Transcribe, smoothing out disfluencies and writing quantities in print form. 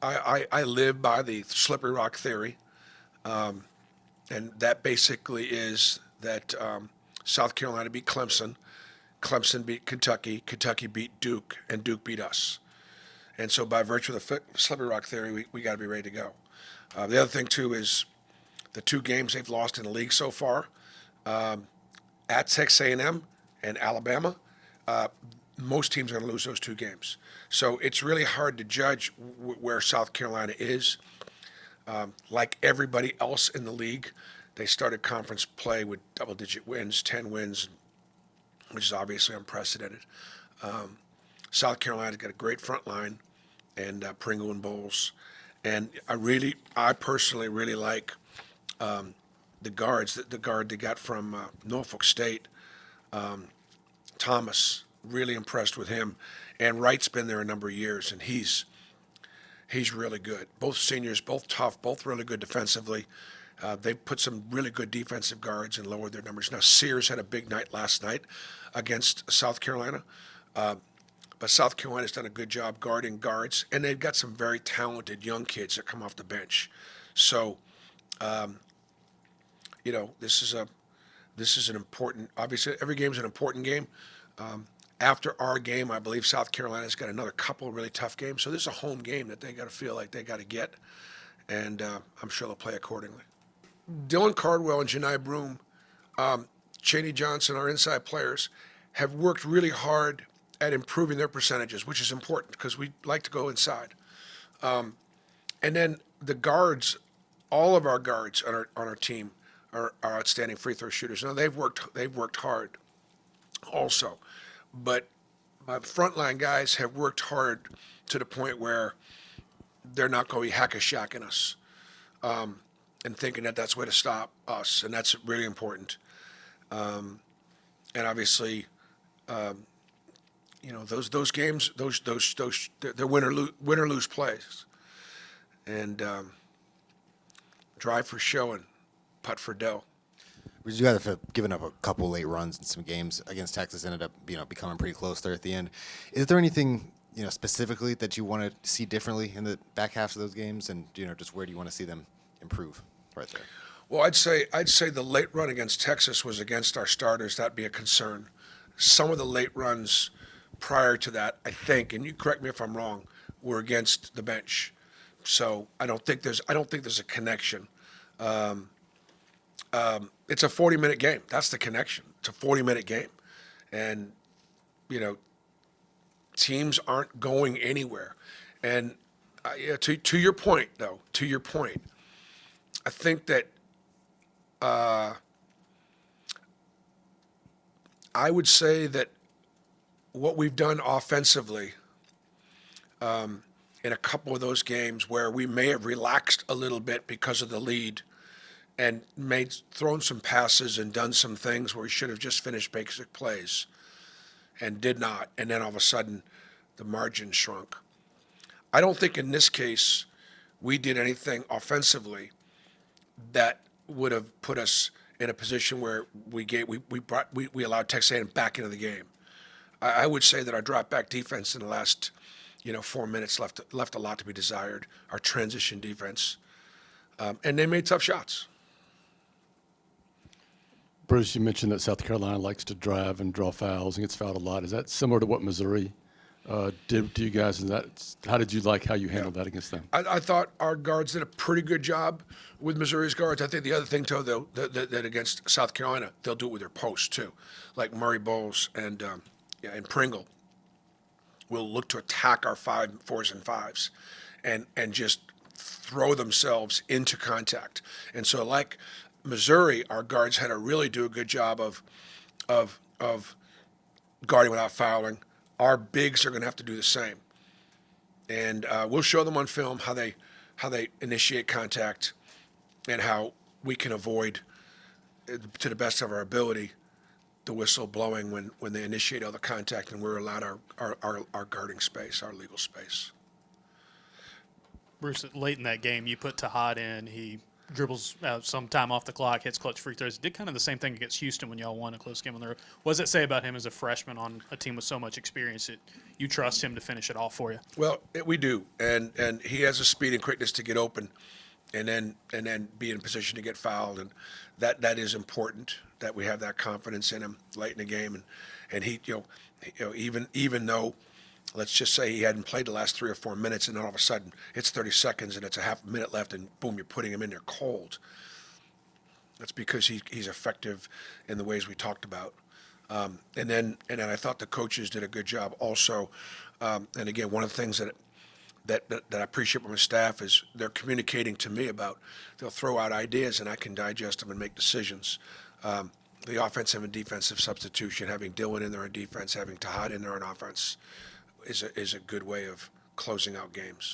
I live by the slippery rock theory, and that basically is that South Carolina beat Clemson, Clemson beat Kentucky, Kentucky beat Duke, and Duke beat us. And so, by virtue of the slippery rock theory, we got to be ready to go. The other thing too is the two games they've lost in the league so far, at Texas A&M and Alabama. Most teams are going to lose those two games. So it's really hard to judge where South Carolina is. Like everybody else in the league, they started conference play with double-digit wins, 10 wins, which is obviously unprecedented. South Carolina's got a great front line, and Pringle and Bowles. And I personally really like the guards. The guard they got from Norfolk State, Thomas. Really impressed with him. And Wright's been there a number of years, and he's really good. Both seniors, both tough, both really good defensively. They've put some really good defensive guards and lowered their numbers. Now, Sears had a big night last night against South Carolina. But South Carolina's done a good job guarding guards, and they've got some very talented young kids that come off the bench. So, this is an important. Obviously, every game is an important game. After our game, I believe South Carolina's got another couple of really tough games. So this is a home game that they got to feel like they got to get, and I'm sure they'll play accordingly. Dylan Cardwell and Janai Broom, Cheney Johnson, our inside players, have worked really hard at improving their percentages, which is important because we like to go inside. And then the guards, all of our guards on our team are outstanding free throw shooters. Now they've worked hard, also, but my frontline guys have worked hard to the point where they're not going to be hack-a-shacking us and thinking that that's the way to stop us, and that's really important. And obviously, those games, they're win or lose plays, and drive for show and putt for dough. You guys have given up a couple late runs in some games against Texas. Ended up, becoming pretty close there at the end. Is there anything, specifically that you want to see differently in the back half of those games, and just where do you want to see them improve right there? Well, I'd say the late run against Texas was against our starters. That'd be a concern. Some of the late runs prior to that, I think, and you correct me if I'm wrong, were against the bench. So I don't think there's a connection. It's a 40-minute game. That's the connection. It's a 40-minute game, and teams aren't going anywhere. And to your point, though, I think that I would say that what we've done offensively in a couple of those games where we may have relaxed a little bit because of the lead and thrown some passes and done some things where we should have just finished basic plays and did not, and then all of a sudden the margin shrunk. I don't think in this case we did anything offensively that would have put us in a position where we allowed Texas A&M back into the game. I would say that our drop back defense in the last 4 minutes left a lot to be desired. Our transition defense, and they made tough shots. Bruce, you mentioned that South Carolina likes to drive and draw fouls and gets fouled a lot. Is that similar to what Missouri did to you guys? And how did you like how you handled that against them? I thought our guards did a pretty good job with Missouri's guards. I think the other thing, too, though, that against South Carolina, they'll do it with their posts, too. Like Murray Bowles and Pringle will look to attack our 4s and 5s and just throw themselves into contact. And so, like Missouri, our guards had to really do a good job of guarding without fouling. Our bigs are going to have to do the same, and we'll show them on film how they initiate contact and how we can avoid, to the best of our ability, the whistle blowing when they initiate all the contact and we're allowed our guarding space, our legal space. Bruce, late in that game, you put Tahad in. He dribbles some time off the clock, hits clutch free throws. He did kind of the same thing against Houston when y'all won a close game on the road. What does it say about him as a freshman on a team with so much experience that you trust him to finish it off for you? Well, we do, and he has a speed and quickness to get open, and then be in a position to get fouled, and that is important that we have that confidence in him late in the game, and he even though, let's just say he hadn't played the last 3 or 4 minutes, and then all of a sudden it's 30 seconds and it's a half a minute left, and boom, you're putting him in there cold. That's because he's effective in the ways we talked about. And then I thought the coaches did a good job also. And again, one of the things that I appreciate from my staff is they're communicating to me about. They'll throw out ideas and I can digest them and make decisions. The offensive and defensive substitution, having Dylan in there on defense, having Tahad in there on offense, is a good way of closing out games.